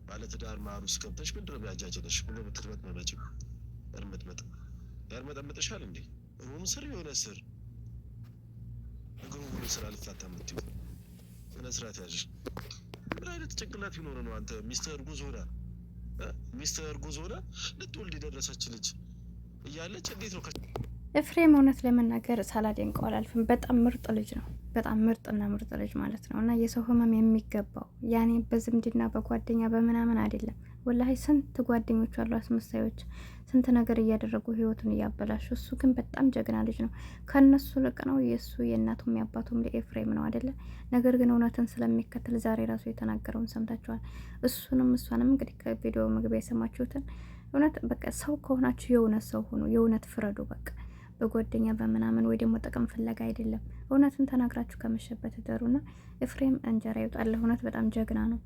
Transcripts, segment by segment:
ባለትዳር ማሩ ውስጥ ገብተሽ ምንድነው የሚያጃጅለሽ? ምን የምትርመጥመጪው? እርምጥምጥ ያርመጠምጥሻል እንዴ? ሩም ስር የሆነ ስር እግሩ ሁሉ ስራ ልፋታ የምትይው ምን ስራት ያዥ? ምን አይነት ጭንቅላት ቢኖር ነው አንተ ሚስተር እርጉዝ ሆና ልትወልድ የደረሰች ልጅ እያለች እንዴት ነው? ኤፍሬም እውነት ለመናገር ሳላደንቀው አላልፍም። በጣም ምርጥ ልጅ ነው። በጣም ምርጥና ምርጥ ልጅ ማለት ነው። እና የሰው ህመም የሚገባው ያኔ በዝምድና በጓደኛ በምናምን አይደለም። ወላሂ ስንት ጓደኞች አሉ አስመሳዮች፣ ስንት ነገር እያደረጉ ህይወቱን እያበላሹ። እሱ ግን በጣም ጀግና ልጅ ነው። ከእነሱ ልቅ ነው የእሱ የእናቱም የአባቱም ኤፍሬም ነው አይደለ? ነገር ግን እውነትን ስለሚከተል ዛሬ ራሱ የተናገረውን ሰምታችኋል። እሱንም እሷንም እንግዲህ ከቪዲዮ መግቢያ የሰማችሁትን እውነት በቃ ሰው ከሆናችሁ የእውነት ሰው ሆኑ፣ የእውነት ፍረዱ በቃ በጓደኛ በምናምን ወይ ደግሞ ጥቅም ፍለጋ አይደለም። እውነትን ተናግራችሁ ከመሸበት እደሩና ኤፍሬም እንጀራ ይውጣል። እውነት በጣም ጀግና ነው።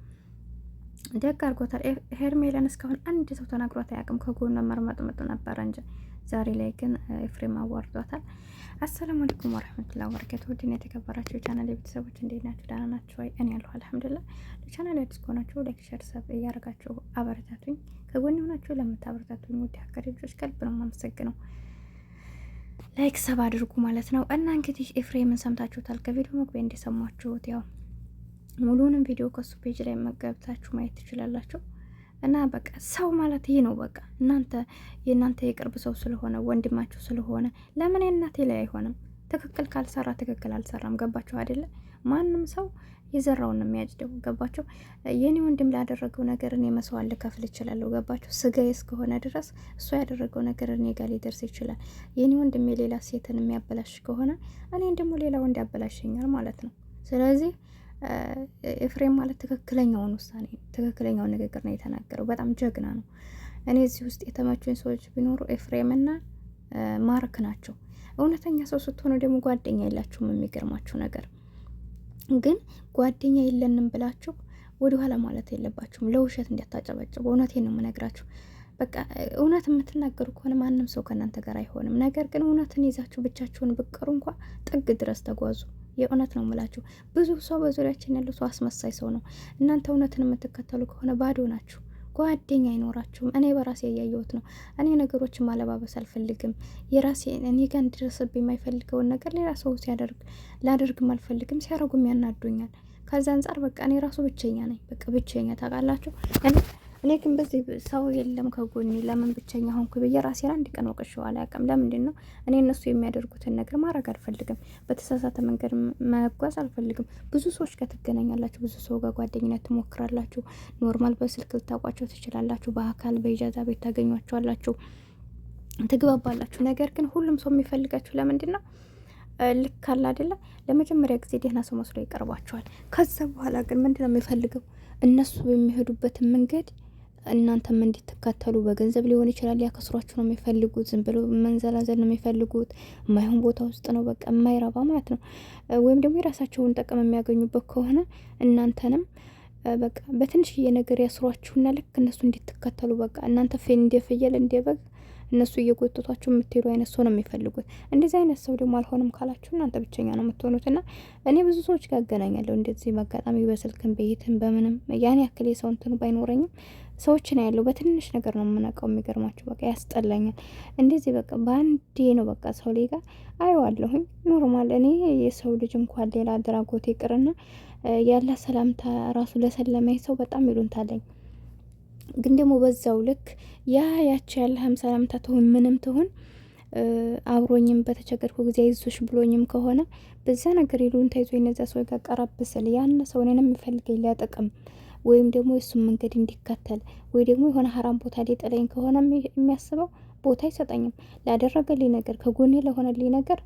ደግ አድርጎታል። ሄርሜላን እስካሁን አንድ ሰው ተናግሯት አያውቅም። ከጎኗ መርመጥመጡ ነበረ እንጂ ዛሬ ላይ ግን ኤፍሬም አዋርዷታል። አሰላሙ አለይኩም ወራህመቱላሂ ወበረካቱ። ውድና የተከበራችሁ የቻናል ቤተሰቦች እንዴት ናችሁ? ደህና ናችሁ ወይ? እኔ ያለሁ አልሐምዱሊላህ። ለቻናል አዲስ ከሆናችሁ ላይክ፣ ሼር፣ ሰብ እያደረጋችሁ አበረታቱኝ። ከጎን ሆናችሁ ለምታበረታቱኝ ውድ ሀገሬ ልጆች ከልብ ነው የማመሰግነው። ላይክ ሰብ አድርጉ ማለት ነው። እና እንግዲህ ኤፍሬምን ሰምታችሁታል። ከቪዲዮ መግቢያ እንደሰማችሁት ያው ሙሉንም ቪዲዮ ከሱ ፔጅ ላይ መገብታችሁ ማየት ትችላላችሁ። እና በቃ ሰው ማለት ይህ ነው። በቃ የእናንተ የቅርብ ሰው ስለሆነ ወንድማችሁ ስለሆነ ለምን የእናቴ ላይ አይሆንም? ትክክል ካልሰራ ትክክል አልሰራም። ገባችሁ አይደለ? ማንም ሰው የዘራውን ነው የሚያጭደው። ገባችሁ? የኔ ወንድም ላደረገው ነገር እኔ መስዋዕት ልከፍል እችላለሁ። ገባችሁ? ስጋዬ እስከሆነ ድረስ እሱ ያደረገው ነገር እኔ ጋር ሊደርስ ይችላል። የኔ ወንድም የሌላ ሴትን የሚያበላሽ ከሆነ እኔን ደግሞ ሌላ ወንድ ያበላሸኛል ማለት ነው። ስለዚህ ኤፍሬም ማለት ትክክለኛውን ውሳኔ ትክክለኛውን ንግግር ነው የተናገረው። በጣም ጀግና ነው። እኔ እዚህ ውስጥ የተመቹኝ ሰዎች ቢኖሩ ኤፍሬምና ማርክ ናቸው። እውነተኛ ሰው ስትሆኑ ደግሞ ጓደኛ የላችሁም። የሚገርማችሁ ነገር ግን ጓደኛ የለንም ብላችሁ ወደ ኋላ ማለት የለባችሁም። ለውሸት እንዲያታጨበጭቡ። እውነቴን ነው የምነግራችሁ። በቃ እውነት የምትናገሩ ከሆነ ማንም ሰው ከእናንተ ጋር አይሆንም። ነገር ግን እውነትን ይዛችሁ ብቻችሁን ብቀሩ እንኳ ጥግ ድረስ ተጓዙ። የእውነት ነው የምላችሁ። ብዙ ሰው በዙሪያችን ያለው ሰው አስመሳይ ሰው ነው። እናንተ እውነትን የምትከተሉ ከሆነ ባዶ ናችሁ። ጓደኛ አይኖራችሁም። እኔ በራሴ እያየሁት ነው። እኔ ነገሮችን ማለባበስ አልፈልግም። የራሴ እኔ ጋር እንዲደርስብኝ የማይፈልገውን ነገር ሌላ ሰው ላደርግም አልፈልግም። ሲያደርጉም ያናዱኛል። ከዛ አንጻር በቃ እኔ ራሱ ብቸኛ ነኝ። በቃ ብቸኛ ታውቃላችሁ። እኔ ግን በዚህ ሰው የለም ከጎኔ ለምን ብቸኛ ሆንኩ ብዬ ራሴን አንድ ቀን ወቅሼው አላውቅም። ለምንድን ነው እኔ እነሱ የሚያደርጉትን ነገር ማድረግ አልፈልግም። በተሳሳተ መንገድ መጓዝ አልፈልግም። ብዙ ሰዎች ጋር ትገናኛላችሁ፣ ብዙ ሰው ጋር ጓደኝነት ትሞክራላችሁ። ኖርማል በስልክ ልታውቋቸው ትችላላችሁ፣ በአካል በኢጃዛ ቤት ታገኟቸዋላችሁ፣ ትግባባላችሁ። ነገር ግን ሁሉም ሰው የሚፈልጋችሁ ለምንድን ነው? ልክ አለ አይደለ? ለመጀመሪያ ጊዜ ደህና ሰው መስሎ ይቀርባቸዋል። ከዛ በኋላ ግን ምንድን ነው የሚፈልገው? እነሱ በሚሄዱበትን መንገድ እናንተም እንድትከተሉ በገንዘብ ሊሆን ይችላል። ሊያከስሯችሁ ነው የሚፈልጉት። ዝም ብሎ መንዘላዘል ነው የሚፈልጉት። የማይሆን ቦታ ውስጥ ነው በቃ የማይረባ ማለት ነው። ወይም ደግሞ የራሳቸውን ጥቅም የሚያገኙበት ከሆነ እናንተንም በቃ በትንሽዬ ነገር ያስሯችሁና ልክ እነሱ እንድትከተሉ በቃ እናንተ እንደ ፍየል እንደ በግ እነሱ እየጎተቷችሁ የምትሄዱ አይነት ሰው ነው የሚፈልጉት። እንደዚህ አይነት ሰው ደግሞ አልሆንም ካላችሁ እናንተ ብቸኛ ነው የምትሆኑት። እና እኔ ብዙ ሰዎች ጋር አገናኛለሁ እንደዚህ በአጋጣሚ በስልክም በይትም በምንም ያን ያክል የሰው እንትኑ ባይኖረኝም ሰዎችን ያለው በትንሽ ነገር ነው የምነቃው። የሚገርማችሁ በቃ ያስጠላኛል። እንደዚህ በቃ በአንዴ ነው በቃ ሰው ሌጋ አየዋለሁኝ። ኖርማል እኔ የሰው ልጅ እንኳን ሌላ አድራጎት ይቅርና ያለ ሰላምታ ራሱ ለሰለመኝ ሰው በጣም ይሉንታለኝ። ግን ደግሞ በዛው ልክ ያቺ ያለህም ሰላምታ ትሁን ምንም ትሁን አብሮኝም በተቸገርኩ ጊዜ አይዞሽ ብሎኝም ከሆነ በዛ ነገር ይሉንታ ይዞ እነዛ ሰው ጋር ቀረብ ስል ያን ሰው እኔንም የሚፈልገኝ ሊያጠቅም ወይም ደግሞ የሱን መንገድ እንዲከተል ወይ ደግሞ የሆነ ሀራም ቦታ ላይ ጥለኝ ከሆነ የሚያስበው ቦታ አይሰጠኝም። ላደረገልኝ ነገር ከጎኔ ለሆነልኝ ነገር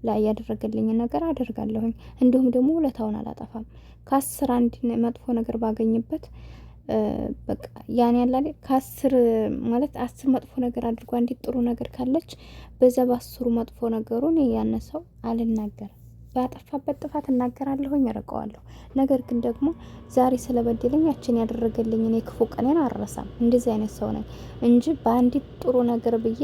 ላይ ያደረገልኝ ነገር አደርጋለሁኝ። እንዲሁም ደግሞ ውለታውን አላጠፋም። ከ10 አንድ መጥፎ ነገር ባገኝበት በቃ ያን ያላለ ከ10 ማለት 10 መጥፎ ነገር አድርጎ አንዲት ጥሩ ነገር ካለች በዛ በ10ሩ መጥፎ ነገሩን ያነሰው አልናገርም። ባጠፋበት ጥፋት እናገራለሁኝ፣ እርቀዋለሁ። ነገር ግን ደግሞ ዛሬ ስለበደለኝ ያችን ያደረገልኝ እኔ ክፉ ቀኔን አልረሳም። እንደዚህ አይነት ሰው ነኝ እንጂ በአንዲት ጥሩ ነገር ብዬ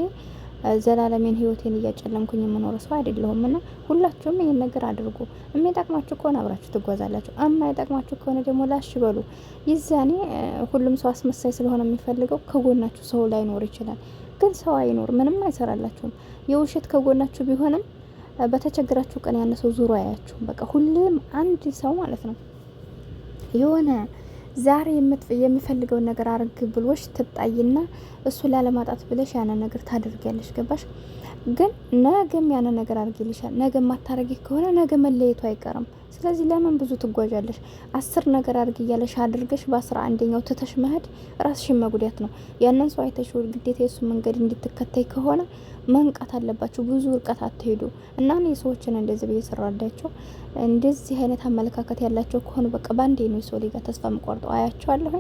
ዘላለሜን ህይወቴን እያጨለምኩኝ የምኖር ሰው አይደለሁም። እና ሁላችሁም ይሄን ነገር አድርጉ። የሚጠቅማችሁ ከሆነ አብራችሁ ትጓዛላችሁ፣ የማይጠቅማችሁ ከሆነ ደግሞ ላሽ በሉ። ይዛኔ ሁሉም ሰው አስመሳይ ስለሆነ የሚፈልገው ከጎናችሁ ሰው ላይኖር ይችላል። ግን ሰው አይኖር ምንም አይሰራላችሁም። የውሸት ከጎናችሁ ቢሆንም በተቸገራችሁ ቀን ያን ሰው ዙሮ አያችሁም። በቃ ሁሌም አንድ ሰው ማለት ነው የሆነ ዛሬ የሚፈልገውን ነገር አርግ ብሎሽ ትጣይና እሱ ላለማጣት ብለሽ ያንን ነገር ታደርጊያለሽ። ገባሽ? ግን ነገም ያንን ነገር አርግልሻል። ነገ ማታረጊ ከሆነ ነገ መለየቱ አይቀርም። ስለዚህ ለምን ብዙ ትጓዣለሽ? 10 ነገር አርግ እያለሽ አድርገሽ በ11ኛው ትተሽ መሄድ ራስሽን መጉዳት ነው። ያንን ሰው አይተሽ ግዴታ የሱ መንገድ እንድትከተይ ከሆነ መንቃት አለባችሁ። ብዙ እርቀት አትሄዱ እና እኔ ሰዎችን እንደዚህ ብዬ ስራዳቸው እንደዚህ አይነት አመለካከት ያላቸው ከሆኑ በቃ ባንዴ ነው የሰው ልጅ ጋር ተስፋ መቆርጠው አያቸዋለሁ።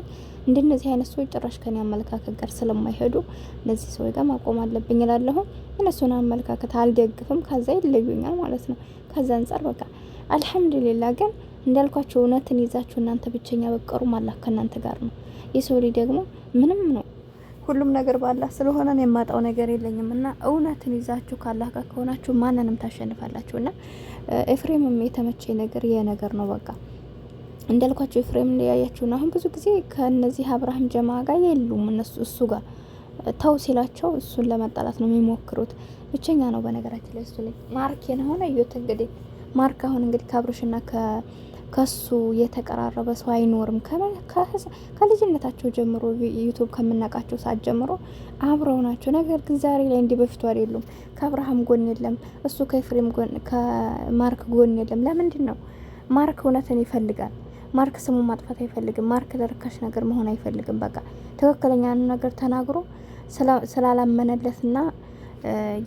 እንደነዚህ አይነት ሰዎች ጭራሽ ከኔ አመለካከት ጋር ስለማይሄዱ እነዚህ ሰዎች ጋር ማቆም አለብኝ እላለሁ። እነሱን አመለካከት አልደግፍም። ከዛ ይለዩኛል ማለት ነው። ከዛ አንጻር በቃ አልሐምዱሊላህ። ግን እንዳልኳቸው እውነትን ይዛችሁ እናንተ ብቸኛ በቀሩ አላህ ከእናንተ ጋር ነው። የሰው ልጅ ደግሞ ምንም ነው ሁሉም ነገር ባላህ ስለሆነ ነው የማጣው ነገር የለኝም። እና እውነትን ይዛችሁ ካላህ ጋር ከሆናችሁ ማንንም ታሸንፋላችሁ። እና ኤፍሬምም የተመቸ ነገር ይሄ ነገር ነው። በቃ እንዳልኳቸው ኤፍሬም እንደያያችሁ ነው። አሁን ብዙ ጊዜ ከነዚህ አብርሃም ጀማ ጋር የሉም እነሱ እሱ ጋር ተው ሲላቸው እሱን ለመጣላት ነው የሚሞክሩት። ብቸኛ ነው በነገራችን ላይ እሱ ላይ ማርኬን ሆነ እዩት። እንግዲህ ማርክ አሁን እንግዲህ ከአብርሽና ከሱ የተቀራረበ ሰው አይኖርም። ከልጅነታቸው ጀምሮ ዩቱብ ከምናውቃቸው ሰዓት ጀምሮ አብረው ናቸው። ነገር ግን ዛሬ ላይ እንዲህ በፊቱ አይደሉም። ከአብርሃም ጎን የለም እሱ፣ ከኤፍሬም ጎን ከማርክ ጎን የለም። ለምንድን ነው? ማርክ እውነትን ይፈልጋል። ማርክ ስሙን ማጥፋት አይፈልግም። ማርክ ለርካሽ ነገር መሆን አይፈልግም። በቃ ትክክለኛ ነገር ተናግሮ ስላላመነለትና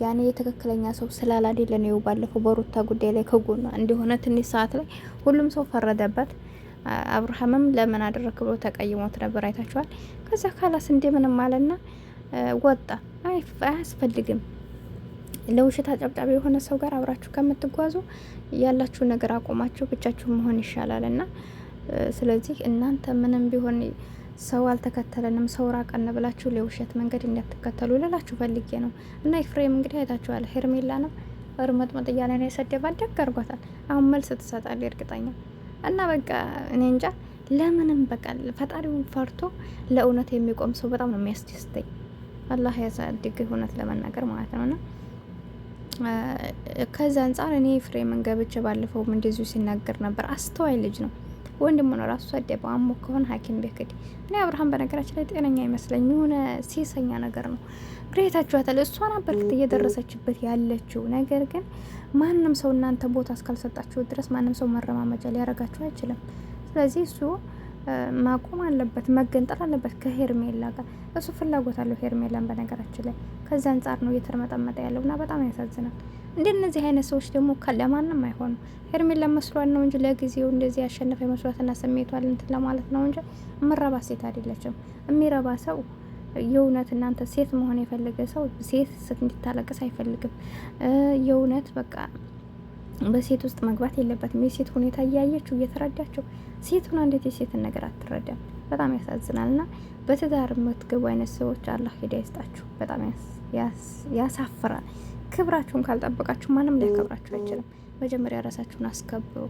ያኔ የትክክለኛ ሰው ስላላደለ ነው። ባለፈው በሩታ ጉዳይ ላይ ከጎኗ እንደሆነ ትንሽ ሰዓት ላይ ሁሉም ሰው ፈረደበት። አብርሃምም ለምን አደረክ ብሎ ተቀይሞት ነበር፣ አይታችኋል። ከዛ ካላስ እንደምንም አለና ወጣ። አያስፈልግም። ለውሸት አጨብጫቢ የሆነ ሰው ጋር አብራችሁ ከምትጓዙ ያላችሁ ነገር አቆማችሁ ብቻችሁ መሆን ይሻላልና ስለዚህ እናንተ ምንም ቢሆን ሰው አልተከተለንም ሰው ራቀን ብላችሁ ለውሸት መንገድ እንዳትከተሉ ልላችሁ ፈልጌ ነው። እና ኤፍሬም እንግዲህ አይታችኋል። ሄርሜላ ነው እርመጥመጥ እያለ ነው የሰደባት። ደግ አድርጓታል። አሁን መልስ ትሰጣለች እርግጠኛ። እና በቃ እኔ እንጃ ለምንም በቃ ፈጣሪውን ፈርቶ ለእውነት የሚቆም ሰው በጣም ነው የሚያስደስተኝ። አላህ ያሳድግ እውነት ለመናገር ማለት ነውና ከዛ አንጻር እኔ ኤፍሬምን ገብቼ ባለፈውም እንደዚሁ ሲናገር ነበር። አስተዋይ ልጅ ነው። ወንድሙ ነው ራሱ ሰደበው። አሞ ከሆነ ሐኪም ቤት እኔ አብርሃም በነገራችን ላይ ጤነኛ አይመስለኝ። የሆነ ሴሰኛ ነገር ነው። ግሬታችኋታል። እሷን አበርክት እየደረሰችበት ያለችው ነገር ግን ማንም ሰው እናንተ ቦታ እስካልሰጣችሁ ድረስ ማንም ሰው መረማመጃ ሊያረጋችሁ አይችልም። ስለዚህ እሱ ማቆም አለበት፣ መገንጠል አለበት ከሄርሜላ ጋር። እሱ ፍላጎት አለው ሄርሜላን በነገራችን ላይ። ከዛ አንጻር ነው እየተርመጠመጠ ያለውና በጣም ያሳዝናል። እንደነዚህ አይነት ሰዎች ደግሞ ለማንም አይሆኑም። ሄርሜላ መስሏት ነው እንጂ ለጊዜው እንደዚህ ያሸነፈ መስሏትና ስሜቷን እንትን ለማለት ነው እንጂ እምረባ ሴት አይደለችም። የሚረባ ሰው የእውነት እናንተ ሴት መሆን የፈለገ ሰው ሴት እንድታለቅስ አይፈልግም። የእውነት በቃ በሴት ውስጥ መግባት የለበትም። የሴት ሁኔታ እያየችው እየተረዳችው ሴት ሆና እንዴት የሴትን ነገር አትረዳም? በጣም ያሳዝናልና በትዳር የምትገቡ አይነት ሰዎች አላህ ሂዳያ ይስጣችሁ። በጣም ያሳፍራል። ክብራችሁን ካልጠበቃችሁ ማንም ሊያከብራችሁ አይችልም። መጀመሪያ ራሳችሁን አስከብሩ።